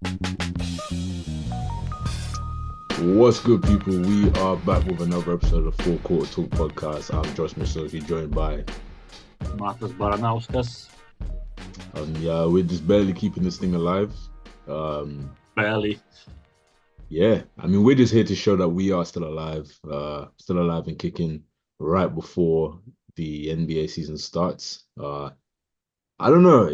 What's good, people? We are back with another episode of Four Quarter Talk Podcast. I'm Josh Misoki, joined by, Matas Baranauskas, yeah, we're just barely keeping this thing alive. Um, barely. yeah, I mean, we're just here to show that we are still alive and kicking right before the NBA season starts. I don't know,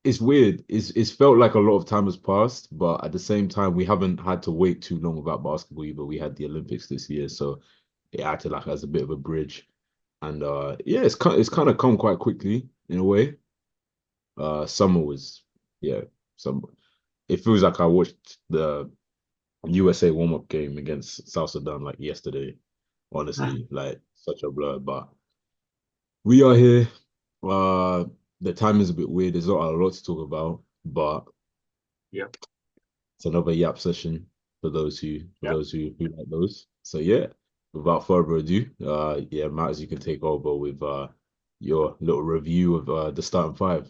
it's weird. It's felt like a lot of time has passed, but at the same time, we haven't had to wait too long without basketball either. We had the Olympics this year, so it acted like as a bit of a bridge. And yeah, it's kind of come quite quickly in a way. Summer was yeah, some it feels like I watched the USA warm-up game against South Sudan like yesterday. Honestly, like such a blur. But we are here. Uh the time is a bit weird. There's not a lot to talk about, but Yep, it's another yap session for yep. who like those. So yeah, without further ado, yeah, Matt, you can take over with your little review of the starting five.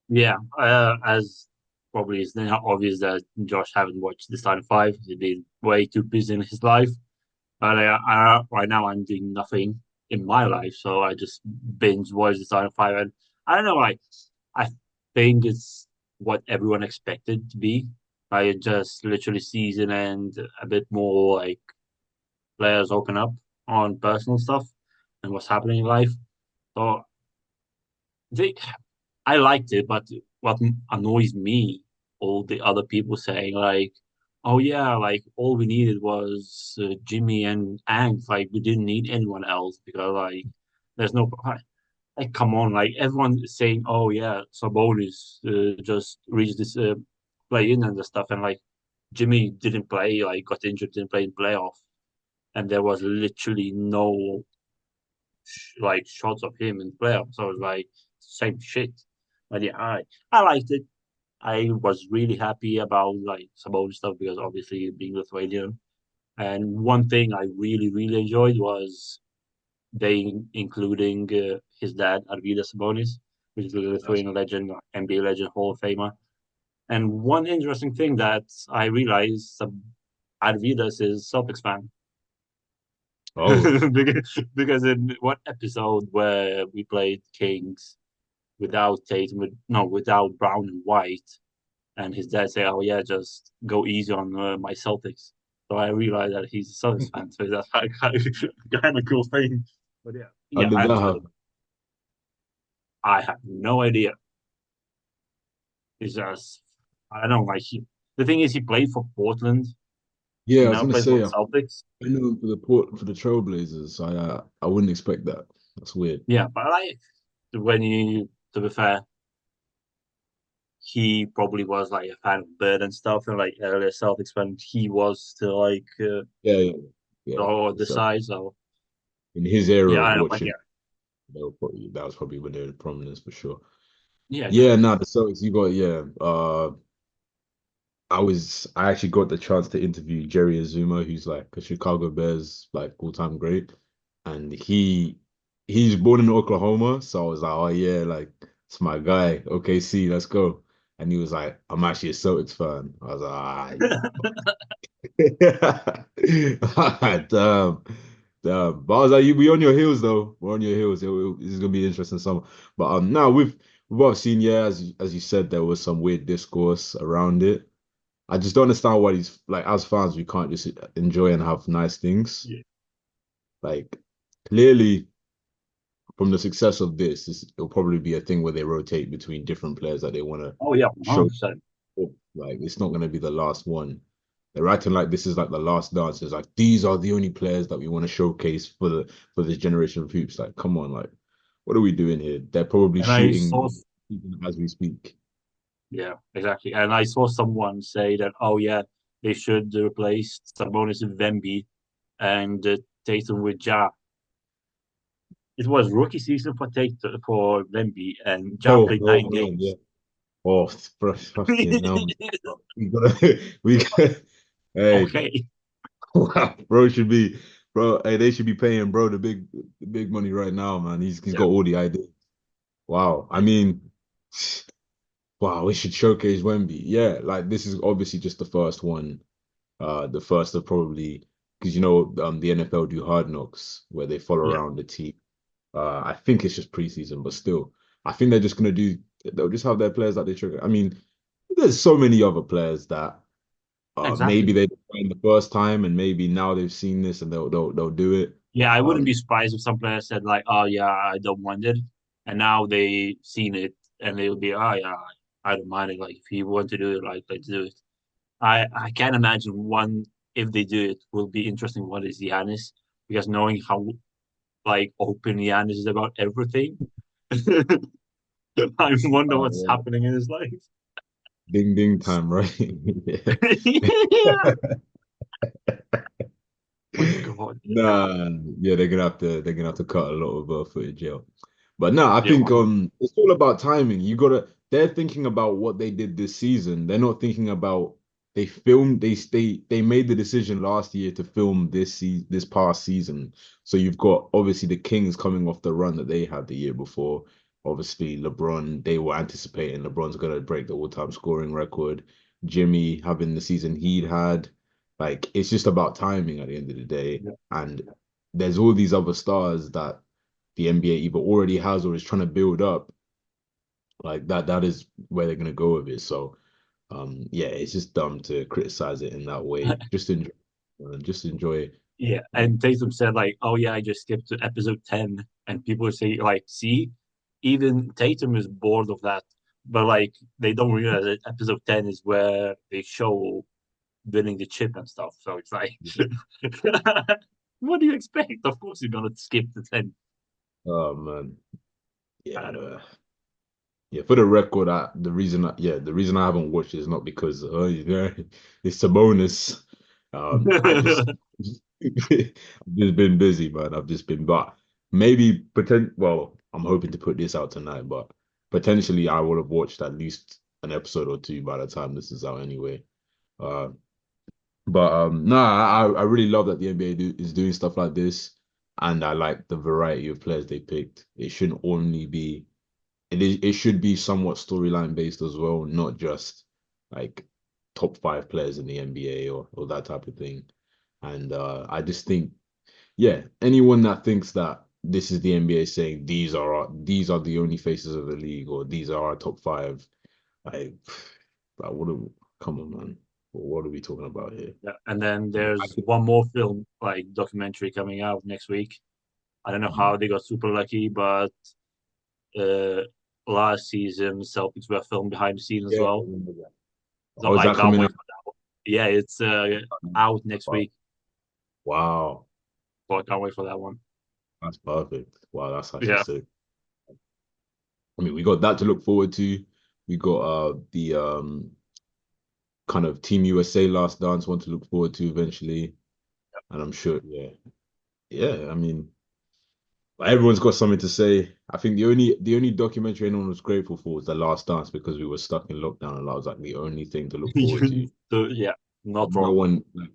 Yeah, as probably is now obvious that Josh haven't watched the starting five. He's been way too busy in his life. But right now I'm doing nothing in my life, so I just binge watch the starting five. And I don't know, like I think it's what everyone expected to be. I just literally season and a bit more like players open up on personal stuff and what's happening in life. So they I liked it, but what annoys me, all the other people saying like, "Oh yeah, like all we needed was Jimmy and Ang. Like we didn't need anyone else because like there's no like come on, like everyone is saying, oh yeah, Sabonis just reached this play in and the stuff, and like Jimmy didn't play, like got injured, didn't play in playoff, and there was literally no like shots of him in playoffs. So I was like, same shit. But yeah, I liked it. I was really happy about like some old stuff because obviously being Lithuanian. And one thing I really enjoyed was they including his dad Arvydas Sabonis, which is a That's Lithuanian legend, NBA legend, Hall of Famer. And one interesting thing that I realized Arvydas is Celtics fan. oh, Because in one episode where we played Kings without Tatum, without Brown and White, and his dad say, "Oh yeah, just go easy on my Celtics." So I realized that he's a Celtics fan. So that's like kind of cool thing. But yeah, how yeah, did that happen? I have no idea. It's just I don't know. The thing is, he played for Portland. Yeah, He I was now gonna plays for say the Celtics. I knew him for the port for the Trailblazers. I wouldn't expect that. That's weird. Yeah, but like when you, to be fair, he probably was like a fan of Bird and stuff, and like earlier Celtics when he was still like Yeah, yeah, yeah. the So side. So in his era yeah, of I know, but watching, yeah, that was probably when they were in prominence for sure. yeah, Yeah, exactly. no, the Celtics, you got yeah. I actually got the chance to interview Jerry Azuma, who's like a Chicago Bears like all-time great. And he's born in Oklahoma. So I was like, oh yeah, like it's my guy. Okay, see, let's go. And he was like, I'm actually a Celtics fan. I was like, damn, damn. But I was like, you we on your heels though. We're on your heels. This is gonna be an interesting summer. But now we've all seen, yeah, as you said, there was some weird discourse around it. I just don't understand why these like as fans we can't just enjoy and have nice things. Yeah. Like clearly from the success of it'll probably be a thing where they rotate between different players that they want to Oh yeah, show. 100%. Up. Like it's not gonna be the last one. They're acting like this is like the last dance. It's like these are the only players that we want to showcase for this generation of hoops. Like, come on, like what are we doing here? They're probably And I saw, shooting even as we speak. yeah, exactly. And I saw someone say that, oh yeah, they should replace Sabonis with Wemby and Tatum with Ja. It was rookie season for Tatum for Wemby, and Ja played Oh nine man, yeah. games. Oh, fucking hell. We gotta, we got, hey, Okay. bro should be, bro. Hey, they should be paying bro the big money right now, man. He's got Yeah. all the ideas. Wow. I mean, Wow, we should showcase Wemby. Yeah, like this is obviously just the first one. The first of probably because the NFL do Hard Knocks where they follow Yeah, around the team. I think it's just preseason, but still, I think they're just gonna do. They'll just have their players that they trigger. I mean, there's so many other players that maybe exactly. they didn't find the first time, and maybe now they've seen this and they'll do it. Yeah, I wouldn't be Um, surprised if some players said like, "Oh yeah, I don't want it," and now they seen it and they'll be, "Oh yeah, I don't mind it. Like if you want to do it, like let's do it." I can't imagine one if they do it will be interesting. What is Giannis? Because knowing how like open Giannis is about everything, I wonder what's yeah. happening in his life. Ding ding time, right? Yeah. My God. Nah, yeah, they're gonna have to cut a lot of footage out. But no, I Yeah. think it's all about timing. You gotta they're thinking about what they did this season. They're not thinking about they filmed they made the decision last year to film this past season. So you've got obviously the Kings coming off the run that they had the year before. Obviously LeBron, they were anticipating LeBron's gonna break the all-time scoring record. Jimmy having the season he'd had. Like it's just about timing at the end of the day. Yeah. And there's all these other stars that the NBA either already has or is trying to build up. Like that is where they're gonna go with it. So yeah, it's just dumb to criticize it in that way. Just enjoy. Yeah, Um, and Tatum said like, "Oh yeah, I just skipped to episode 10," and people say like, "See, even Tatum is bored of that." But like, they don't realize that episode 10 is where they show winning the chip and stuff. So it's like, what do you expect? Of course, you're gonna skip the 10. oh man. Yeah, no. Yeah, for the record, the reason I haven't watched it is not because it's a bonus. I just I've just been busy, man. I've just been, but maybe pretend. Well, I'm hoping to put this out tonight, but potentially I would have watched at least an episode or two by the time this is out anyway. Uh, but no, I really love that the NBA is doing stuff like this, and I like the variety of players they picked. It shouldn't only be it should be somewhat storyline based as well, not just like top five players in the NBA or that type of thing. And I just think, yeah, anyone that thinks that this is the NBA saying these are the only faces of the league or these are our top five, like, like what are, come on, man. What are we talking about here? Yeah, and then I there's think, one more film, like documentary coming out next week. I don't know how mhm. they got super lucky, but uh, last season Celtics were filmed behind the scenes as Yeah, I well. remember that. So Oh, is I that can't coming wait out? for that one. Yeah, it's out next week, Wow, so I can't wait for that one. that's perfect. Wow, that's actually Yeah, sick. I mean, we got that to look forward to. We got the kind of Team USA Last Dance one to look forward to eventually. And I'm sure, yeah. Yeah, I mean, everyone's got something to say. I think the only documentary anyone was grateful for was The Last Dance because we were stuck in lockdown and that was like the only thing to look forward to. so yeah, not No wrong. one like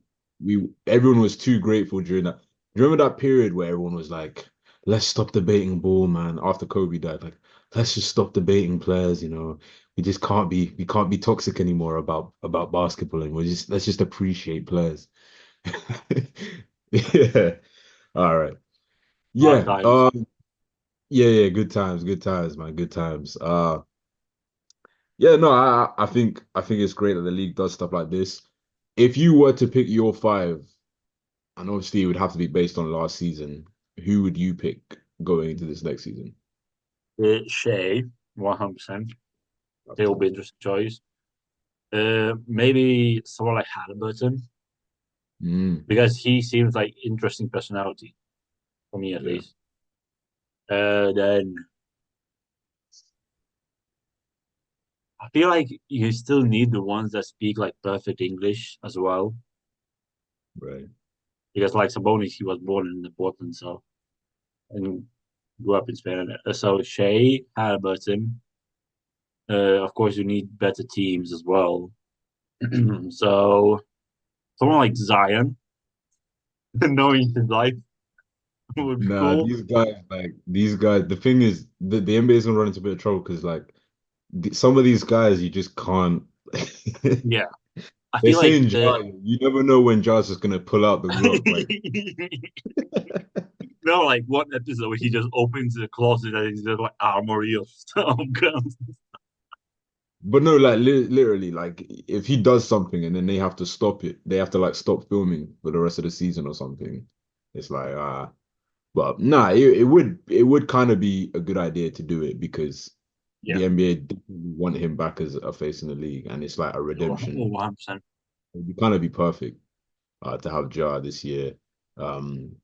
everyone was too grateful during that. Do you remember that period where everyone was like, let's stop debating ball, man, after Kobe died? Like, let's just stop debating players. We can't be toxic anymore about basketball and let's just appreciate players. Yeah. All right. Hard Yeah. times. Yeah, good times, man. Good times. Yeah, no, I think it's great that the league does stuff like this. If you were to pick your five, and obviously it would have to be based on last season, who would you pick going into this next season? Shea, 100%. That's They will tough. be interesting choice. Maybe someone like Halliburton Mm, because he seems like interesting personality for me at yeah, least. Then I feel like you still need the ones that speak like perfect English as well right. because like Sabonis, he was born in Portland, so and grew up in Spain. So Shea, Halliburton. Of course, you need better teams as well. So someone like Zion, knowing his life would be Nah, cool. these guys, the thing is, the NBA is gonna run into a bit of trouble because, like, some of these guys you just can't. Yeah, I They're feel like saying Jar, you never know when Jar's just gonna pull out the Glock. Like, no, like one episode where he just opens the closet and he's just like armory of stuff guns. but no, like literally, like if he does something and then they have to stop it, they have to like stop filming for the rest of the season or something. It's like but nah, it would kind of be a good idea to do it because Yeah, the NBA definitely want him back as a face in the league, and it's like a oh, redemption. 100%. It would kind of be perfect to have Jar this year. Um,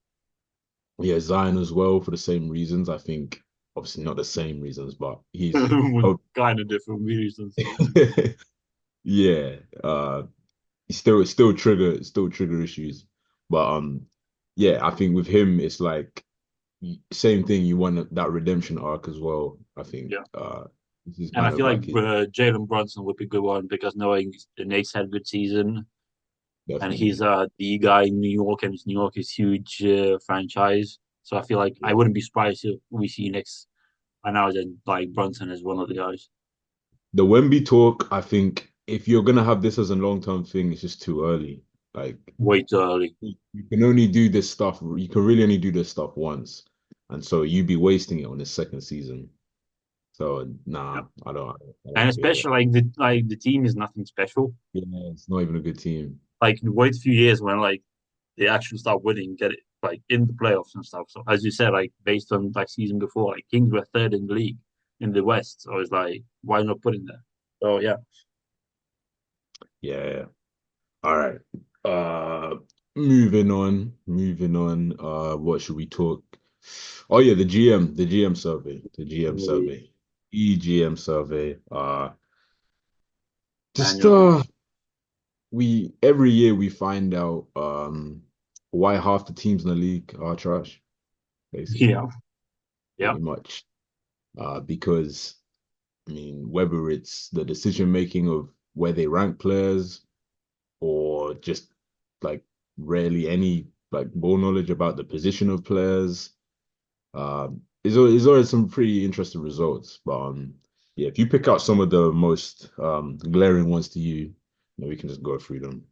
yeah, Zion as well for the same reasons. I think obviously not the same reasons, but he's With oh, kind of different reasons. yeah. Still trigger issues, but yeah, I think with him it's like same thing. You want that redemption arc as well. I think Yeah. this is And I kind of feel like like his Jalen Brunson would be a good one because knowing the Knicks had a good season and he's definitely. the guy in New York and New York is huge franchise. So I feel like I Yeah. wouldn't be surprised if we see Knicks right now then like Brunson as one of the guys. The Wemby talk, I think if you're gonna have this as a long-term thing, it's just too early. Like Way too early. you can only do this stuff, you can really only do this stuff once. And so you'd be wasting it on the second season. So Yeah. nah, I don't And feel it. especially like the team is nothing special. Yeah, it's not even a good team. Like wait a few years when like they actually start winning, get it like in the playoffs and stuff. So as you said, like based on like season before, like Kings were third in the league in the West. So it's like why not put in there? So yeah, Yeah. All right. Uh moving on. What should we talk? Oh yeah, the GM survey. The GM survey. EGM survey. Just manual. we every year we find out why half the teams in the league are trash, basically, Yeah, yeah. pretty much. Because I mean, whether it's the decision making of where they rank players or just like rarely any like ball knowledge about the position of players, is always some pretty interesting results. But yeah, if you pick out some of the most glaring ones to you, we can just go through them.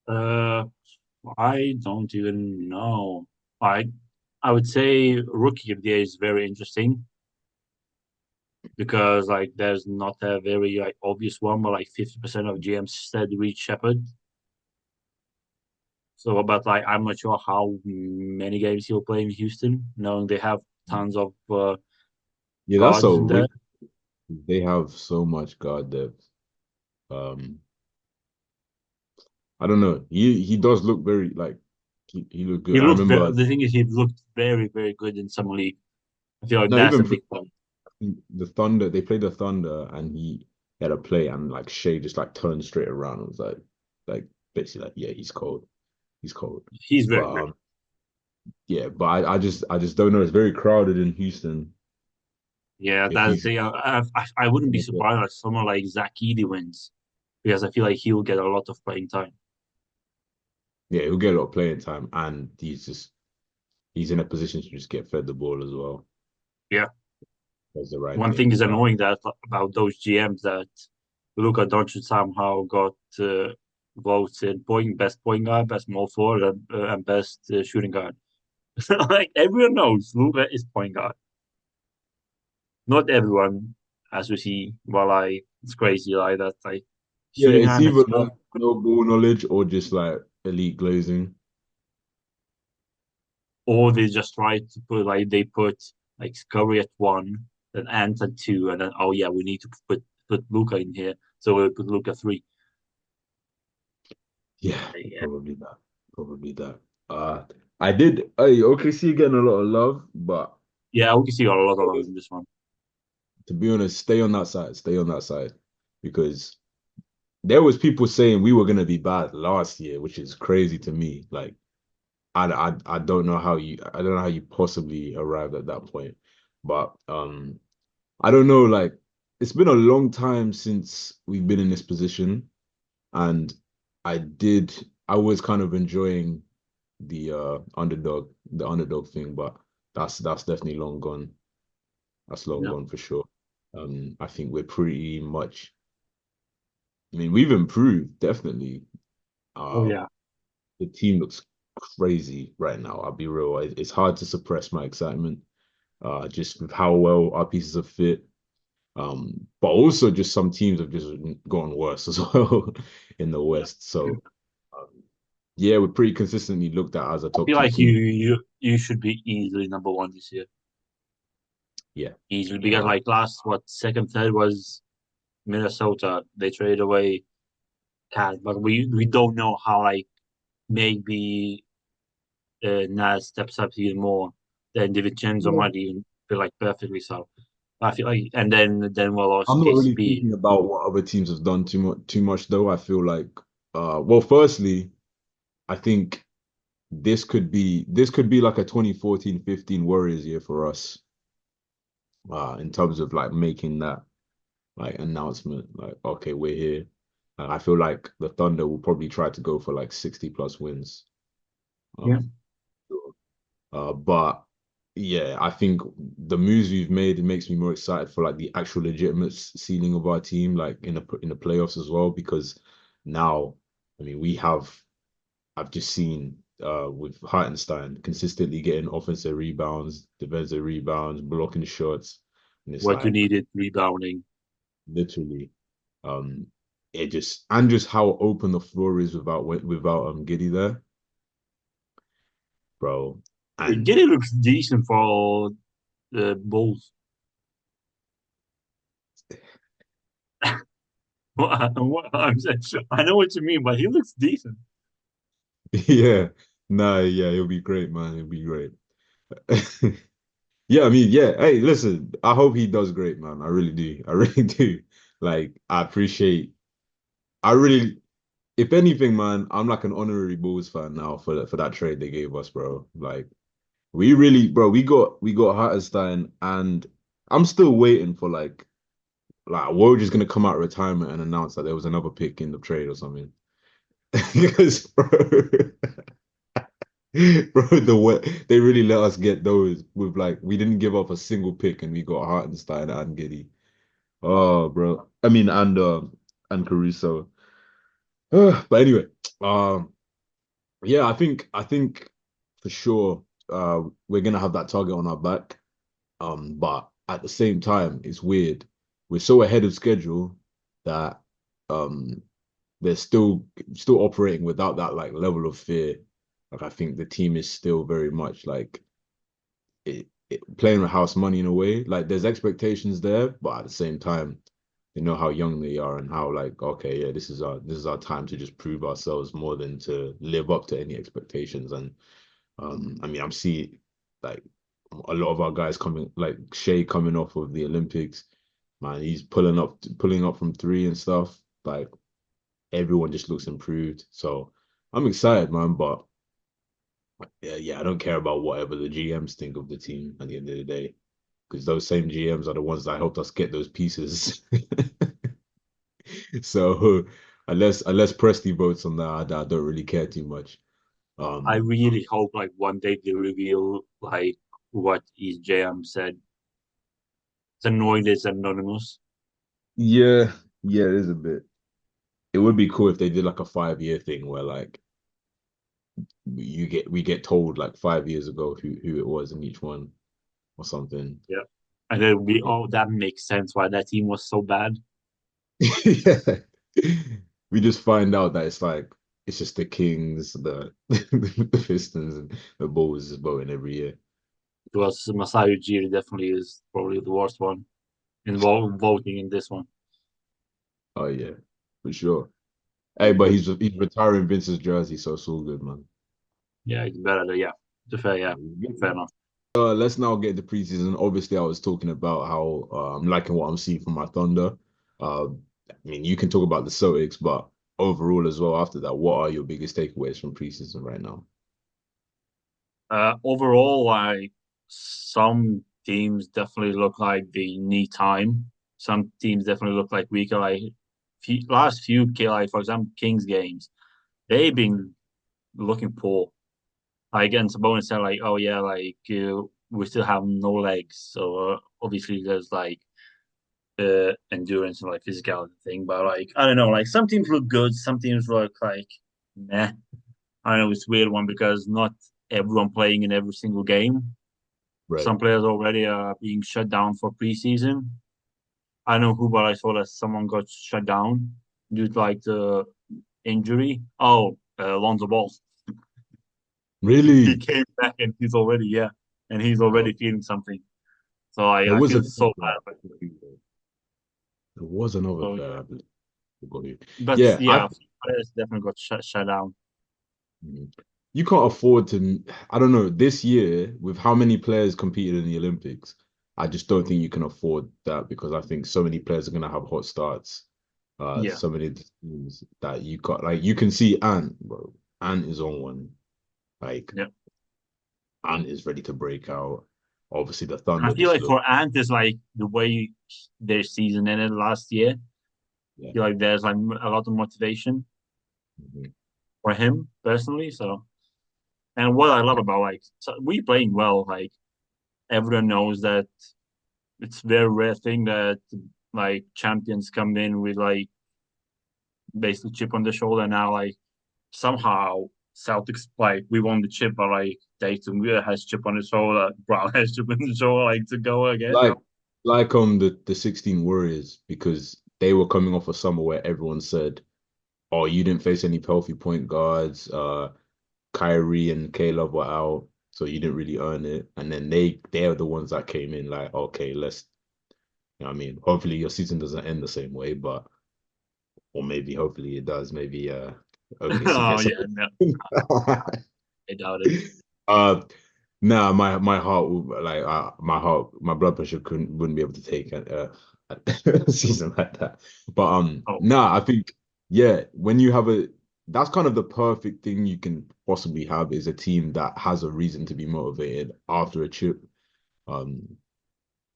Uh, I don't even know. I I would say rookie of the year is very interesting because like there's not a very like obvious one, but like 50% of GMs said Reed Shepard. So, but like I'm not sure how many games he'll play in Houston, knowing they have tons of Yeah, that's guards so in there. weird. They have so much guard depth. Um, I don't know. He does look very like he looked He good. I looked remember very, the thing is he looked very, very good in summer league. I feel like no, that's a even big point. the Thunder, they played the Thunder and he had a play and like Shea just like turned straight around. It was like basically like, yeah, he's cold. He's cold. He's very But good. yeah, but I just don't know. It's very crowded in Houston. Yeah, If that's the he's thing. I wouldn't be surprised if someone like Zach Edey wins because I feel like he'll get a lot of playing time. yeah, he'll get a lot of playing time and he's in a position to just get fed the ball as well. Yeah. That's the right One thing thing. is annoying that about those GMs that Luka Doncic somehow got voted best point guard, best small forward, and best shooting guard. Like everyone knows Luka is point guard. Not everyone, as we see, while it's crazy like that. Like Yeah, shooting it's guard either has small, no ball knowledge or just like elite glazing. or they just try to put like they put like Curry at one, then Ant at two, and then oh yeah, we need to put Luka in here, so we'll put Luka three. Yeah, Yeah, probably that. Probably that. Uh, I did. Hey, OKC getting a lot of love, but yeah, we can see a lot of those in this one. to be honest, stay on that side. Stay on that side because there was people saying we were gonna be bad last year, which is crazy to me. Like, I don't know how you possibly arrived at that point, but I don't know. Like, it's been a long time since we've been in this position, and I did. I was kind of enjoying the underdog thing, but that's definitely long gone. That's long Yeah. gone for sure. I think we're pretty much. I mean, we've improved definitely. Oh Uh, yeah, the team looks crazy right now. I'll be real. It's hard to suppress my excitement. Just with how well our pieces have fit. But also just some teams have just gotten worse as well in the yeah. West. So yeah, we're pretty consistently looked at as a I top feel two like team. you should be easily number one this year, Yeah. easily because Uh, like last what second third was Minnesota. They traded away Cat, but we don't know how like maybe Nas steps up even more. Then DiVincenzo yeah. might even feel like perfectly so. I feel like, and then well also I'm not really KCP. thinking about what other teams have done too much though. I feel like well, firstly, I think this could be like a 2014-15 Warriors year for us, in terms of like making that like announcement, like okay, we're here. I feel like the Thunder will probably try to go for like 60 plus wins. Yeah. Um, but yeah, I think the moves we've made, it makes me more excited for like the actual legitimate ceiling of our team, like in the playoffs as well. Because now, I mean, I've just seen with Hartenstein consistently getting offensive rebounds, defensive rebounds, blocking shots, and it's What you like needed rebounding. literally. Um, it just and just how open the floor is without Giddy there, bro. And Giddy looks decent for the Bulls. What I'm saying, I know what you mean, but he looks decent. yeah, nah, yeah, it'll be great, man. It'll be great. Yeah, I mean, yeah. Hey, listen, I hope he does great, man. I really do. I really do. Like, I appreciate. I really, if anything, man, I'm like an honorary Bulls fan now for that trade they gave us, bro. Like, we really, bro, we got Hartenstein, and I'm still waiting for like Woj is gonna come out of retirement and announce that there was another pick in the trade or something. Because bro, the way they really let us get those with like we didn't give up a single pick and we got Hartenstein and Giddy. Oh, bro. I mean, and Caruso. But anyway, um, yeah, I think for sure we're gonna have that target on our back. But at the same time, it's weird. We're so ahead of schedule that um they're still operating without that like level of fear. Like I think the team is still very much like playing with house money in a way. Like there's expectations there, but at the same time, they know how young they are and how like okay, yeah, this is our time to just prove ourselves more than to live up to any expectations. And I mean, I'm seeing like a lot of our guys coming, like Shea coming off of the Olympics. Man, he's pulling up from three and stuff. Like everyone just looks improved. So I'm excited, man. But yeah, I don't care about whatever the GMs think of the team at the end of the day, because those same GMs are the ones that helped us get those pieces. So unless Presti votes on that, I don't really care too much. I Um, really hope like one day they reveal like what his JM said. It's annoying it's anonymous. yeah, yeah, it is a bit. It would be cool if they did like a 5 year thing where like we get told like 5 years ago who it was in each one or something. Yeah. And then we oh that makes sense why that team was so bad. Yeah. We just find out that it's just the Kings, the Pistons, and the Bulls is voting every year. It was Masai Ujiri definitely is probably the worst one in voting in this one. Oh yeah, for sure. Hey, but he's retiring Vince's jersey, so it's all good, man. Yeah, it's better. Yeah, to fair. Yeah, fair enough. Let's now get the preseason. Obviously, I was talking about how I'm liking what I'm seeing from my Thunder. I mean, you can talk about the Celtics, but overall as well. After that, what are your biggest takeaways from preseason right now? Overall, like some teams definitely look like they need time. Some teams definitely look like weaker. Like last few, like for example, Kings games, they've been looking poor. Like again, Sabonis said like, "Oh yeah, like we still have no legs." So obviously there's like endurance and like physicality thing. But like I don't know, like some teams look good, some teams look like meh. I don't know, it's a weird one because not everyone playing in every single game. Right. Some players already are being shut down for preseason. I don't know who, but I saw that someone got shut down due to like the injury. Oh, Lonzo Ball. He Really? came back and he's already and he's Oh, already feeling something. So there I was feel another so player. bad. There was another So player, yeah, I believe. Forgot who. but Yeah, I yeah, players definitely got shut down. you can't afford to. I don't know. This year, with how many players competed in the Olympics, I just don't think you can afford that because I think so many players are gonna have hot starts. Yeah, So many teams that you got like you can see Ant, bro. Ant is on one. Like yeah. Ant is ready to break out. Obviously, the I Thunder feel just like look. for Ant is like the way their season ended last year. I Yeah. feel like there's like a lot of motivation Mhm. for him personally. So, and what I love about like so we playing well, like everyone knows that it's very rare thing that like champions come in with like basically chip on the shoulder. Now like somehow Celtics like we won the chip, but like Dayton has chip on his shoulder, Brown has chip on his shoulder, like to go again. Like the 16 Warriors because they were coming off a summer where everyone said, "Oh, you didn't face any healthy point guards. Kyrie and Caleb were out, so you didn't really earn it." And then they're the ones that came in like, "Okay, let's." You know what I mean, hopefully your season doesn't end the same way, but or maybe hopefully it does. Maybe OKC Oh gets yeah, something. no, I doubt it. uh Nah, my heart will like my heart, my blood pressure wouldn't be able to take a season like that. But Oh nah, I think yeah, when you have a that's kind of the perfect thing you can possibly have is a team that has a reason to be motivated after a chip. Um,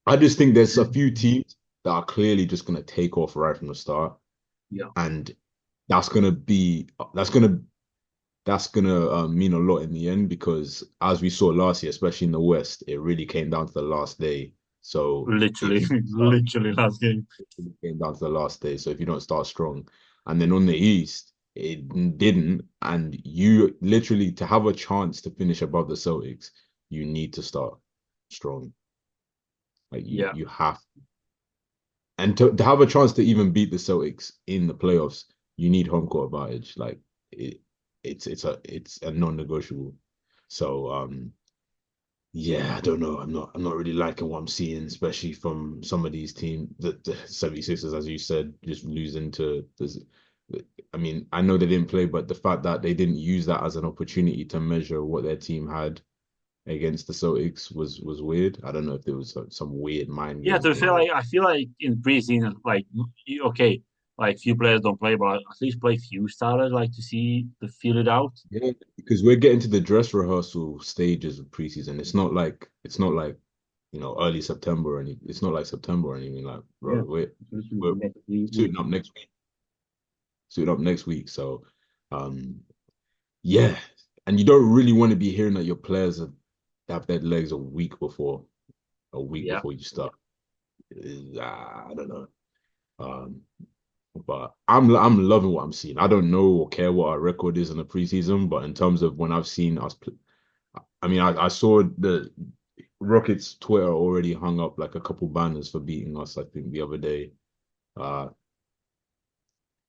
I just think there's a few teams that are clearly just gonna take off right from the start, yeah, and that's gonna be that's gonna mean a lot in the end because as we saw last year, especially in the West, it really came down to the last day. So if literally, you start, literally last game. it really came down to the last day. So if you don't start strong, and then on the East, it didn't, and you literally to have a chance to finish above the Celtics, you need to start strong. Like Yeah, you have, and to have a chance to even beat the Celtics in the playoffs, you need home court advantage. Like it, it's a non-negotiable. So yeah, I don't know. I'm not really liking what I'm seeing, especially from some of these teams. The 76ers, as you said, just losing to this. I mean, I know they didn't play, but the fact that they didn't use that as an opportunity to measure what their team had against the Celtics was weird. I don't know if there was some weird mind yeah. games To going feel on. like I feel like in preseason, like okay, like few players don't play, but at least play few starters, like to see to feel it out. Yeah, because we're getting to the dress rehearsal stages of preseason. It's not like early September or any. It's not like September or anything. Like, Yeah, bro, it's literally we're the next week. suiting up next week. Suiting up next week. So, um, yeah, and you don't really want to be hearing that your players have their legs a week Yeah, before you start. I don't know. Um, but I'm loving what I'm seeing. I don't know or care what our record is in the preseason, but in terms of when I've seen us, I mean, I saw the Rockets Twitter already hung up like a couple banners for beating us, I think, the other day. Uh,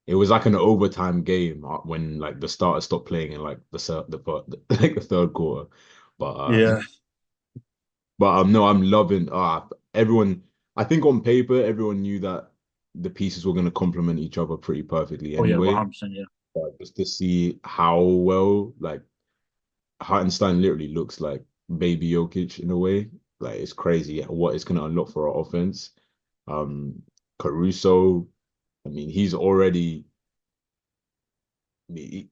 it was like an overtime game when like the starters stopped playing in like like the third quarter. But yeah. no, I'm loving everyone. I think on paper everyone knew that the pieces were going to complement each other pretty perfectly Oh yeah, anyway. 100%. Yeah, But just to see how well like Hartenstein literally looks like baby Jokic in a way. Like it's crazy what it's going to unlock for our offense. Um, Caruso, I mean, he's already he-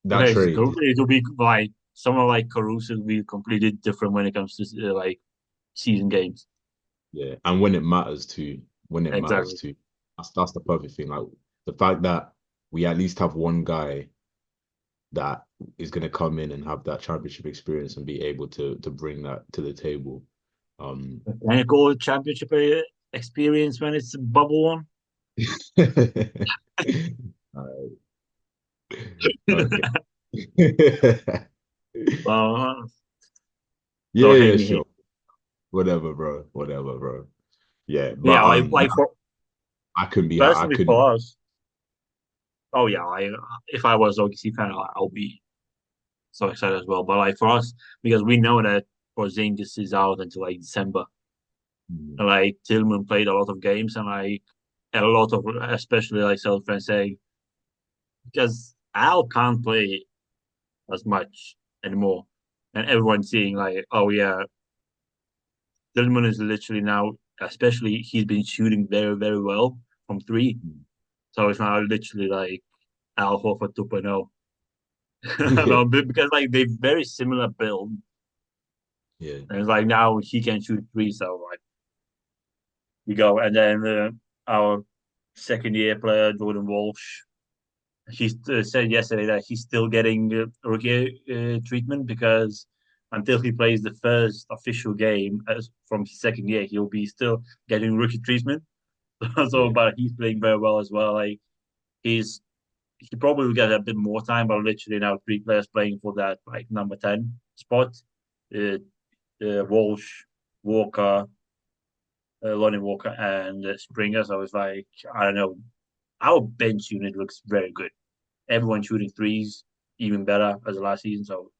that okay, trade. it'll be like someone like Caruso will be completely different when it comes to like season games. Yeah, and when it matters too, when it matters Exactly. too, that's the perfect thing. Like the fact that we at least have one guy that is going to come in and have that championship experience and be able to bring that to the table. Um, And a goal championship. experience when it's a bubble one. Alright, okay. Uh, Yeah, don't hate yeah, me here. sure. Whatever, bro. Whatever, bro. Yeah, but Yeah, like for I couldn't be I personally couldn't. for us. Oh yeah, if I was OKC fan, I'll be so excited as well. But like for us, because we know that Porzingis is out until like December. Mm, And like Tillman played a lot of games, and like a lot of especially like South fans say because Al can't play as much anymore, and everyone's seeing like, oh yeah, Tillman is literally now, especially he's been shooting very very well from three, mm. so it's now literally like Al Horford 2.0. Yeah, No, because like they very similar build, yeah, and it's like now he can shoot three, so like we go, and then our second year player Jordan Walsh. He said yesterday that he's still getting rookie treatment because until he plays the first official game as from his second year, he'll be still getting rookie treatment. So, yeah. but he's playing very well as well. Like he's he probably will get a bit more time, but literally now three players playing for that like number 10 spot. Uh, Walsh, Walker, Lonnie Walker, and Springer. So it's like I don't know. Our bench unit looks very good. Everyone shooting threes, even better as the last season. So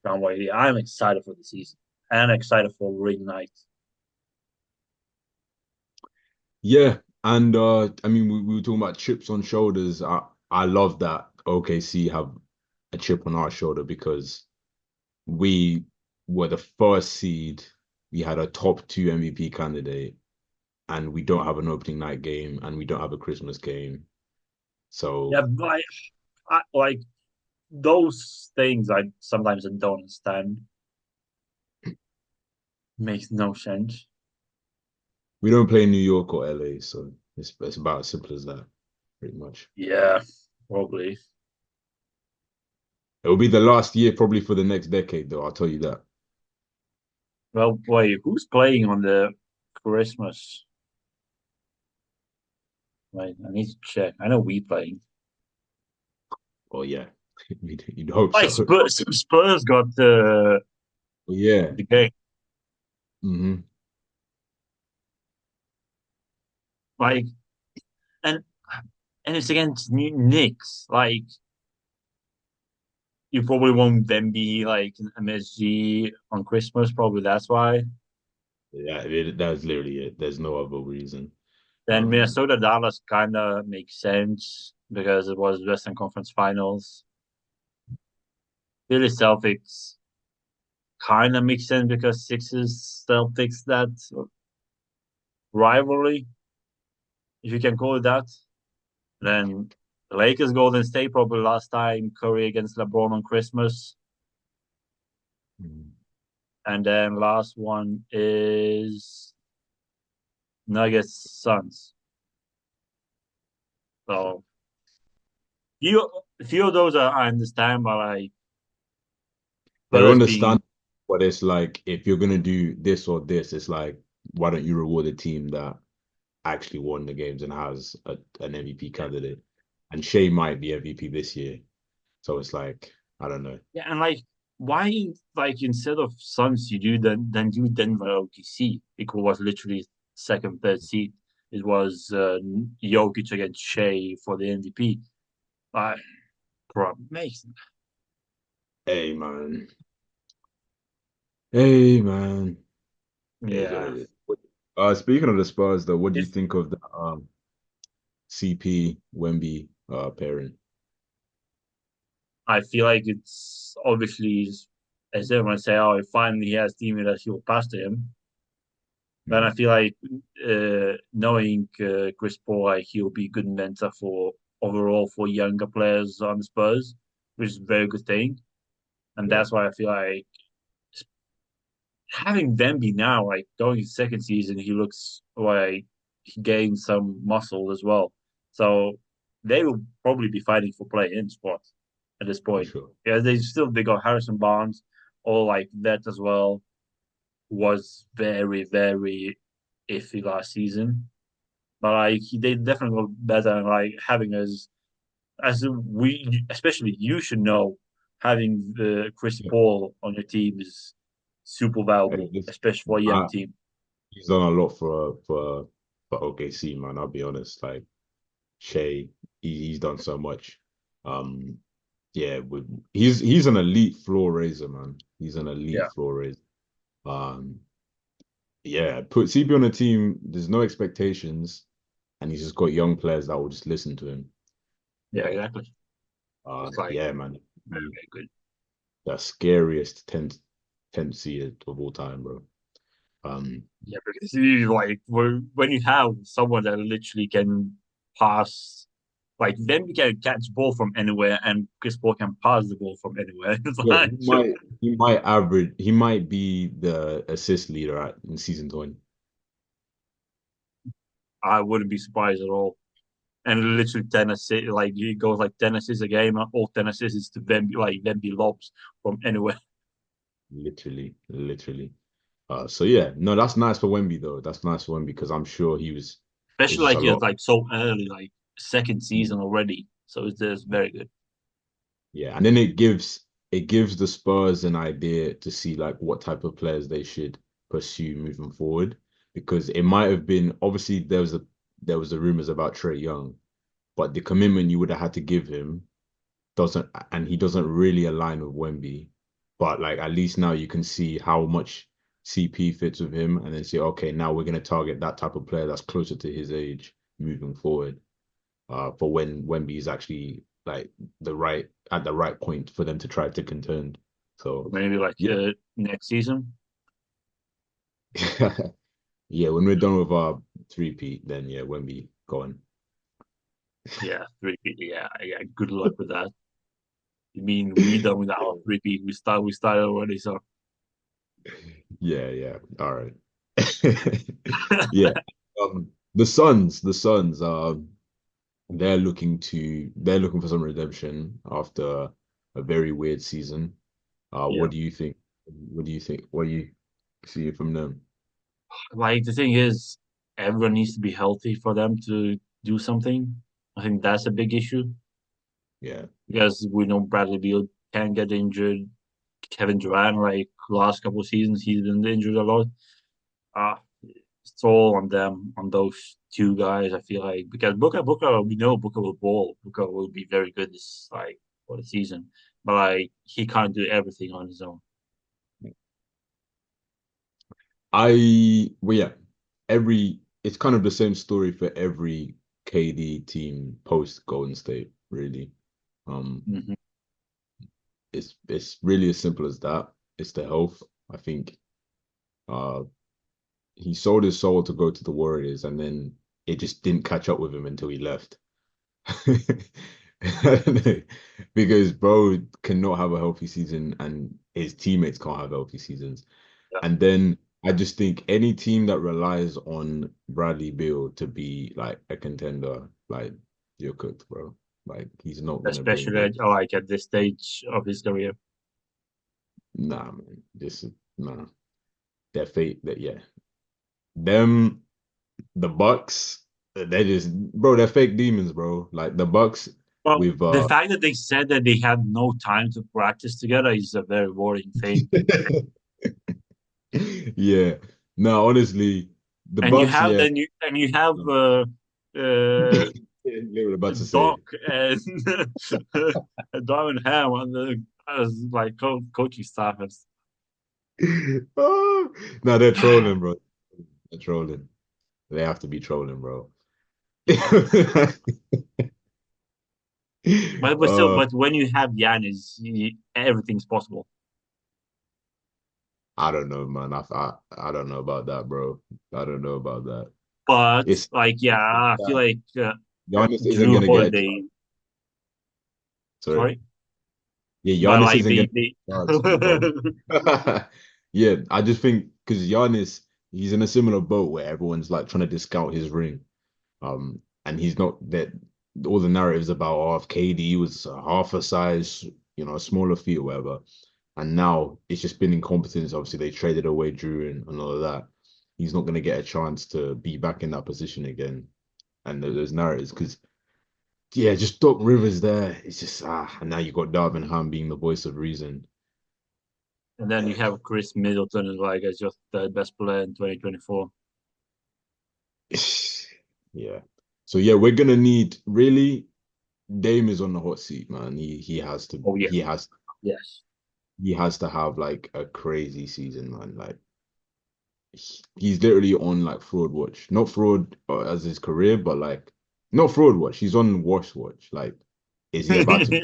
can't wait. I'm excited for the season and excited for ring night. Yeah, and I mean, we were talking about chips on shoulders. I love that OKC have a chip on our shoulder because we were the first seed. We had a top two MVP candidate, and we don't have an opening night game, and we don't have a Christmas game. Yeah, So like those things I sometimes don't understand. Makes no sense. we don't play in New York or LA, so it's about as simple as that, pretty much. Yeah, probably. It will be the last year probably for the next decade, though. I'll tell you that. Well, wait, who's playing on the Christmas? Wait, I need to check. I know we playing. Oh yeah, you'd hope Like so. Spurs got But yeah. the game. Hmm. Like and and it's against Knicks. Like you probably won't then be like an MSG on Christmas. Probably that's why. Yeah, that's literally it. There's no other reason. Then Um, Minnesota Dallas kind of makes sense because it was Western Conference Finals. Philly Celtics kind of makes sense because Sixers Celtics that rivalry, if you can call it that. Then Lakers Golden State probably last time Curry against LeBron on Christmas. mm. And then last one is Nuggets Suns. So few of those I understand, but like They're Spurs being understandable, but it's like if you're gonna do this or this, it's like why don't you reward a team that actually won the games and has an MVP candidate? And Shea might be MVP this year, so it's like I don't know. yeah, and like why like instead of Suns you do then do Denver OKC because it was literally second third seed. It was Jokic against Shea for the MVP. Like, bro, makes Hey man, hey man. It is what yeah. it is. Speaking of the Spurs, though, what do you If think of the CP Wemby pairing? I feel like it's obviously as everyone say, oh, if finally he has team that he'll pass to him. Then I Mm, feel like knowing Chris Paul, like he'll be a good mentor for overall for younger players on the Spurs, which is a very good thing. And yeah, that's why I feel like having Demby now, like going his second season, he looks like he gained some muscle as well. So they will probably be fighting for play-in spot at this for point. sure. Yeah, they got Harrison Barnes, all like that as well, was very, very iffy last season, but like they definitely got better. And like having as we, especially you should know, having the Chris Yeah. Paul on your team is super Hey, valuable, this, especially for a young I, team. he's done a lot for OKC, man. I'll be honest. Like Shea, he's done so much. Um, yeah, he's an elite floor raiser, man. He's an Yeah, elite floor raiser. Um, yeah, put CP on a team. There's no expectations, and he's just got young players that will just listen to him. yeah, Like, exactly. It's like yeah, man, very, he, very good. the scariest tendency of all time, bro. Um, Yeah, because you like when you have someone that literally can pass, like then we can catch ball from anywhere, and Chris Paul can pass the ball from anywhere. It's Yo, like he might be the assist leader in season 20. I wouldn't be surprised at all. And literally 10 assists, like he goes like 10 assists a game, and all 10 assists is to Wemby lobs from anywhere. Literally. So yeah, no, that's nice for Wemby though. That's nice for Wemby because I'm sure it's Especially just like a he was lot. like so early, like second Mm, season already. So it's just very good. yeah, and then it gives the Spurs an idea to see like what type of players they should pursue moving forward because it might have been obviously there was the rumors about Trey Young, but the commitment you would have had to give him doesn't and he doesn't really align with Wemby. But like at least now you can see how much CP fits with him and then say, okay, now we're gonna target that type of player that's closer to his age moving forward. For when Wemby is actually like the right point for them to try to contend. So Maybe like yeah. next season. Yeah, when we're done with our three-peat, then yeah, Wemby going. Yeah, repeat. Yeah, yeah. Good luck with that. I mean, we done with our repeat. We start already. So Yeah, yeah. All right. Yeah. The Suns, they're looking for some redemption after a very weird season. yeah. What do you think? What do you think? What do you see from them? Like the thing is, everyone needs to be healthy for them to do something. I think that's a big issue Yeah. because we know Bradley Beal can get injured. Kevin Durant, like last couple of seasons, he's been injured a lot. Uh, it's all on them, on those two guys. I feel like because Booker, we know Booker will ball. Booker will be very good this like for the season, but like he can't do everything on his own. Well, yeah, it's kind of the same story for every KD team post Golden State, really. Um, Hmm. it's really as simple as that. It's the health. I think uh he sold his soul to go to the Warriors, and then it just didn't catch up with him until he left. Because bro cannot have a healthy season, and his teammates can't have healthy seasons. Yeah. And then I just think any team that relies on Bradley Beal to be like a contender, like you're cooked, bro. Like he's not gonna bring Especially you. like at this stage of his career. Nah, man. This is nah. Their fate. That yeah. Them the Bucks. They just bro. They're fake demons, bro. Like the Bucks Well, with the fact that they said that they had no time to practice together is a very worrying thing. yeah. No, honestly, the And you Bucks. have Yeah. and you have You were about to say. Doc and Darwin Ham on the as like coaching staffers. Oh, no, they're trolling, bro. They're trolling. They have to be trolling, bro. But still, uh, but when you have Giannis, everything's possible. I don't know, man. I don't know about that, bro. I don't know about that. But It's like, yeah, I feel that like Giannis isn't Drew gonna get a Holiday. chance. Sorry. Sorry, Yeah, but Giannis like isn't gonna they get a chance, bro. Yeah, I just think because Giannis, he's in a similar boat where everyone's like trying to discount his ring. And he's not that all the narratives about if KD was half a size, a smaller feet or whatever. And now it's just been incompetence. Obviously, they traded away Drew and all of that. he's not gonna get a chance to be back in that position again. And there's narratives because yeah, just Doc Rivers there. It's just and now you got Darvin Ham being the voice of reason. And then you have Chris Middleton as like as just the best player in 2024. Yeah. So yeah, we're gonna need really Dame is on the hot seat, man. He has to Oh yeah, he has yes. he has to have like a crazy season, man. Like he's literally on like fraud watch. Not fraud as his career, but like not fraud watch. He's on wash watch. Like, is he about to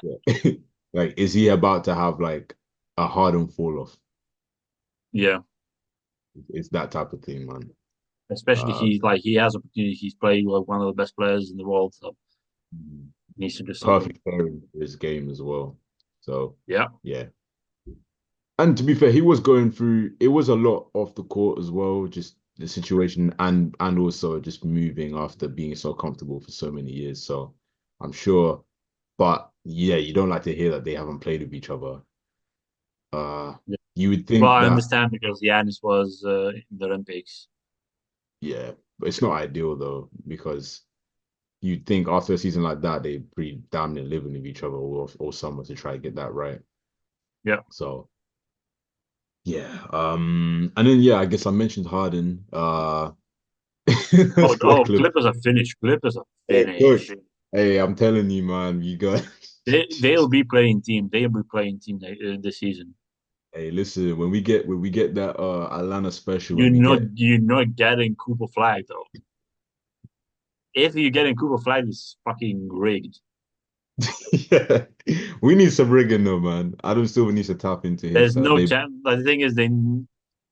yeah. Like is he about to have like a Harden fall off? Yeah, It's that type of thing, man. especially Uh he has opportunity. He's playing like one of the best players in the world, so he needs to do something. perfect pairing for his game as well. So Yeah, yeah. And to be fair, he was going through it was a lot off the court as well, just the situation and also just moving after being so comfortable for so many years. So I'm sure, but yeah, you don't like to hear that they haven't played with each other. Uh yeah. you would Well, think I that understand because Giannis was in the Olympics. yeah, but it's not ideal though, because you'd think after a season like that they pretty damn near living with each other or someone to try to get that right. Yeah. So yeah, and then yeah, I guess I mentioned Harden. Oh, That's like oh, Clippers are finished. Clippers are hey, look, finished. hey, I'm telling you, man, you got. They'll be playing team. They'll be playing team this season. Hey, listen, when we get that Atlanta special, You're when we not get you're not getting Cooper Flag though. If you're getting Cooper Flag, it's fucking rigged. yeah, we need some rigging though, man. Adam Silver needs to tap into his There's no they chance. The thing is, they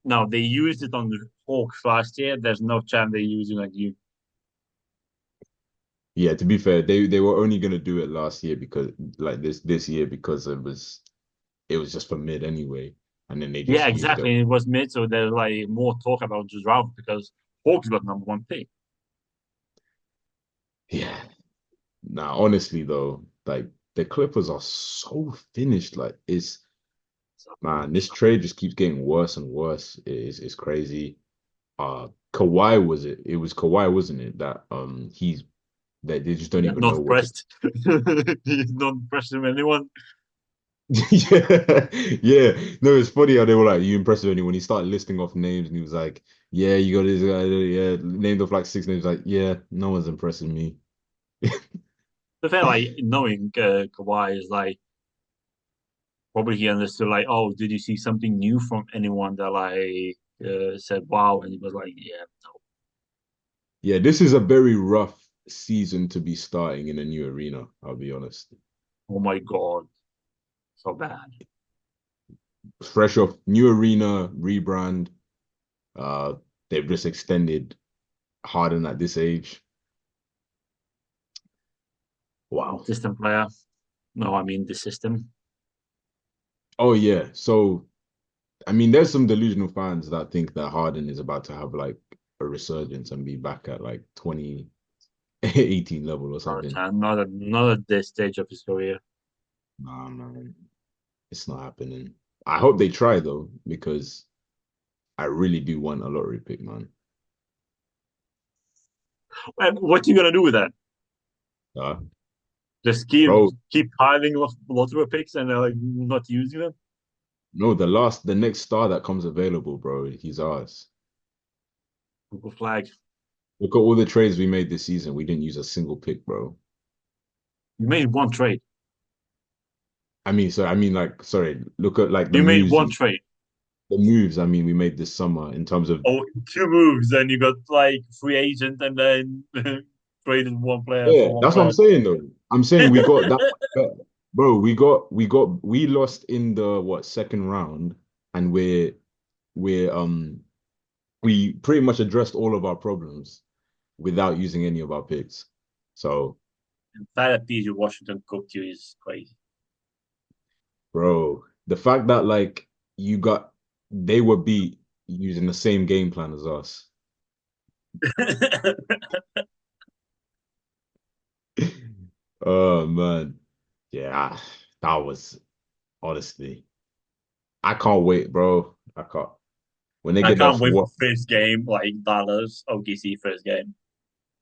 no, they used it on the Hawks last year. There's no chance they use it on you. yeah, to be fair, they were only gonna do it last year because like this year because it was just for mid anyway, and then they Yeah, just used it. exactly. And it was mid, so there's like more talk about the draft because Hawks got number one pick. Yeah. Nah, honestly though, like the Clippers are so finished. Like it's So, man, this trade just keeps getting worse and worse. It's crazy. Kawhi was it? It was Kawhi, wasn't it? That they just don't yeah, even not know what to. impressed. He's not impressed with anyone. Yeah, yeah. No, it's funny how they were like, "You impressed with anyone?" He started listing off names, and he was like, "Yeah, you got this guy." Yeah, named off like six names. Like, yeah, no one's impressing me. The fair, like knowing Kawhi is like probably he understood like, oh, did you see something new from anyone that like said wow, and he was like, yeah, no, Yeah, this is a very rough season to be starting in a new arena. I'll be honest. oh my god, so bad. Fresh off new arena rebrand. Uh, they've just extended Harden at this age. Wow. System player. No, I mean the system. Oh yeah. So I mean, there's some delusional fans that think that Harden is about to have like a resurgence and be back at like 2018 level or Not a something. chance. Not at this stage of his career. Nah, man, it's not happening. I hope they try though, because I really do want a lottery pick, man. And what you gonna do with that? Uh, Just keep bro, keep piling lottery picks and like not using them. no, the next star that comes available, bro, he's ours. Google flag. Look at all the trades we made this season. We didn't use a single pick, bro. You made one trade. Like, sorry, look at like You made one trade. the moves. I mean, we made this summer in terms of Oh, two moves, and you got like free agent, and then traded one player yeah, for one that's what I'm player. saying though. I'm saying we got that much better. Bro, we lost in the what second round and we're we pretty much addressed all of our problems without using any of our picks. So, The fact that PG Washington cooked you is crazy. bro, the fact that like you got they were beat using the same game plan as us. Oh man. Yeah, that was honestly. I can't wait, bro. I can't. when they I get that can't wait for what, first game, like Dallas OKC first game.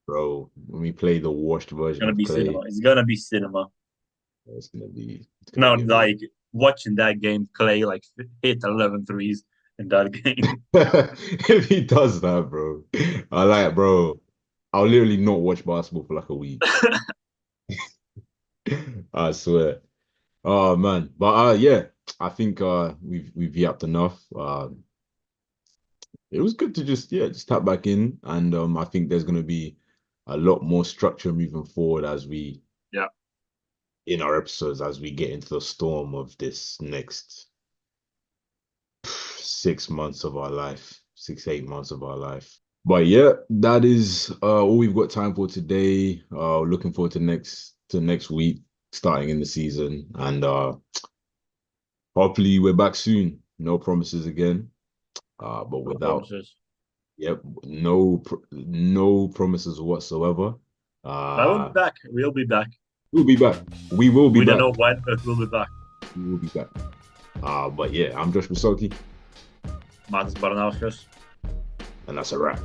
bro, when we play the washed It's version gonna of be cinema. Clay, It's gonna be cinema. it's gonna No, be amazing. like watching that game, Clay like hit 11 threes in that game. If he does that, bro, I like, bro, I'll literally not watch basketball for like a week. I swear. Oh man, but yeah, I think we've yapped enough. It was good to just tap back in, and I think there's gonna be a lot more structure moving forward as we Yeah, in our episodes as we get into the storm of this next 6 months of our life, 8 months of our life. But yeah, that is all we've got time for today. Looking forward to next week, starting in the season, and hopefully we're back soon. No promises again, but no without promises. yep, no promises whatsoever. I will be Uh, back. We'll be back. we'll be back. We will be We don't back. know when, but we'll be back. We will be back. But yeah, I'm Josh Masoki, Matas Baranauskas. and that's a wrap.